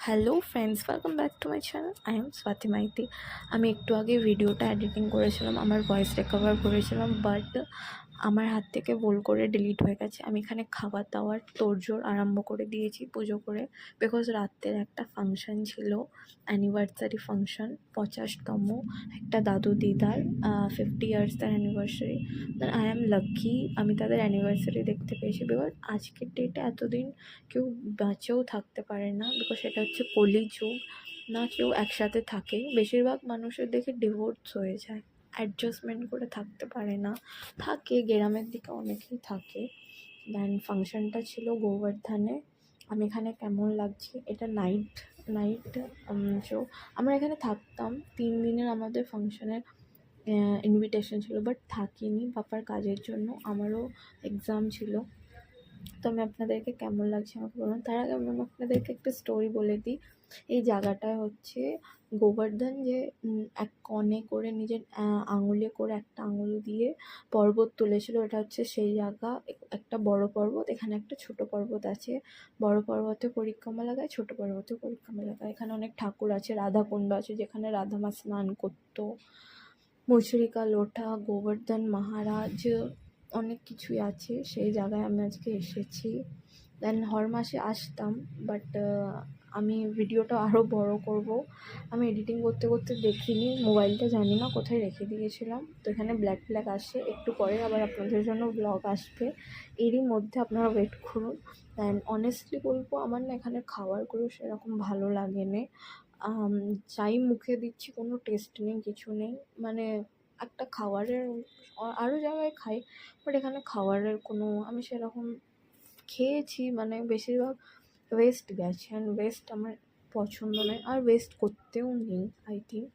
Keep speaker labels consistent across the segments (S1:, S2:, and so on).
S1: Hello friends, welcome back to my channel. I am Swati Maiti. আমি একটু আগে ভিডিওটা এডিটিং করেছিলাম, আমার ভয়েস রেকভার করেছিলাম, বাট আমার হাত থেকে ভুল করে ডিলিট হয়ে গেছে। আমি এখানে খাবার দাবার তোড়জোড় আরম্ভ করে দিয়েছি পুজো করে, বিকজ রাত্রের একটা ফাংশন ছিল, অ্যানিভার্সারি ফাংশন, 50তম একটা দাদু দিদার 50 ইয়ার্স তার anniversary. Then I am lucky আমি তাদের অ্যানিভার্সারি দেখতে পেয়েছি, বিকজ আজকের ডেটে এতদিন কেউ বেঁচেও থাকতে পারে না, বিকজ এটা হচ্ছে কলিযুগ। না কেউ একসাথে থাকে, বেশিরভাগ মানুষের দেখে ডিভোর্স হয়ে যায়, অ্যাডজাস্টমেন্ট করে থাকতে পারে না। থাকে গ্রামের দিকে অনেকেই থাকে। দেন ফাংশনটা ছিল গোবর্ধনে। আমি এখানে কেমন লাগছে, এটা নাইট নাইট শো। আমরা এখানে থাকতাম 3 দিনের, আমাদের ফাংশনের ইনভিটেশন ছিল, বাট থাকিনি পাপার কাজের জন্য, আমারও এক্সাম ছিল। তো আমি আপনাদেরকে কেমন লাগছে আমাকে বলুন। তার আগে আমি আপনাদেরকে একটা স্টোরি বলে দিই। এই জায়গাটায় হচ্ছে গোবর্ধন যে এক কনে করে নিজের আঙুলে করে একটা আঙুল দিয়ে পর্বত তুলেছিল, এটা হচ্ছে সেই জায়গা। একটা বড় পর্বত, এখানে একটা ছোট পর্বত আছে। বড় পর্বতে পরিক্রমা লাগায়, ছোট পর্বতে পরিক্রমা লাগায়। এখানে অনেক ঠাকুর আছে, রাধাকুণ্ড আছে যেখানে রাধা মা স্নান করতো, মুচরিকা লোটা, গোবর্ধন মহারাজ, অনেক কিছুই আছে। সেই জায়গায় আমি আজকে এসেছি। দেন হর মাসে আসতাম, বাট আমি ভিডিওটা আরও বড় করব। আমি এডিটিং করতে করতে দেখিনি, মোবাইলটা জানি না কোথায় রেখে দিয়েছিলাম। তো এখানে ব্ল্যাক ব্ল্যাক আসে, একটু পরে আবার আপনাদের জন্য ব্লগ আসবে, এরই মধ্যে আপনারা ওয়েট করুন। দেন অনেস্টলি বলবো, আমার না এখানে খাবারগুলো সেরকম ভালো লাগেনি। যাই মুখে দিচ্ছি কোনো টেস্ট নেই, কিছু নেই। মানে একটা খাবারের, আরও জায়গায় খাই, বাট এখানে খাবারের কোনো, আমি সেরকম খেয়েছি মানে বেশিরভাগ ওয়েস্ট গেছে, অ্যান্ড ওয়েস্ট আমার পছন্দ নয়, আর ওয়েস্ট করতেও নেই। আই থিঙ্ক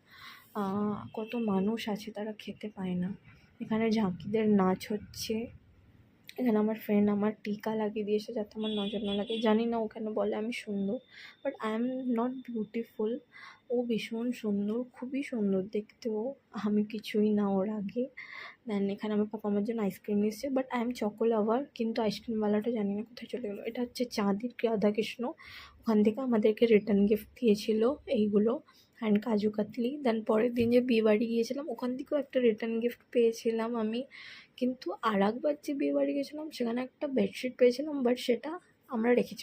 S1: কত মানুষ আছে তারা খেতে পায় না। এখানে ঝাঁকিদের নাচ হচ্ছে। এখানে আমার ফ্রেন্ড আমার টিকা লাগিয়ে দিয়েছে যাতে আমার নজর না লাগে। জানি না, ওখানে বলে আমি সুন্দর, but I am not beautiful. ও ভীষণ সুন্দর, খুবই সুন্দর দেখতেও, আমি কিছুই না ওর আগে। দেন এখানে আমার পাপা আমার জন্য আইসক্রিম এসেছে, বাট আই এম চকো লাভার, কিন্তু আইসক্রিমওয়ালাটা জানি না কোথায় চলে গেলো। এটা হচ্ছে চাঁদির রাধাকৃষ্ণ, ওখান থেকে আমাদেরকে রিটার্ন গিফট দিয়েছিল এইগুলো, অ্যান্ড কাজু কাতলি। দেন পরের দিন যে বিয়েবাড়ি গিয়েছিলাম, ওখান থেকেও একটা রিটার্ন গিফট পেয়েছিলাম আমি। কিন্তু আর একবার যে বিয়েবাড়ি গেছিলাম সেখানে একটা বেডশিট পেয়েছিলাম, বাট সেটা আমরা রেখেছিলাম।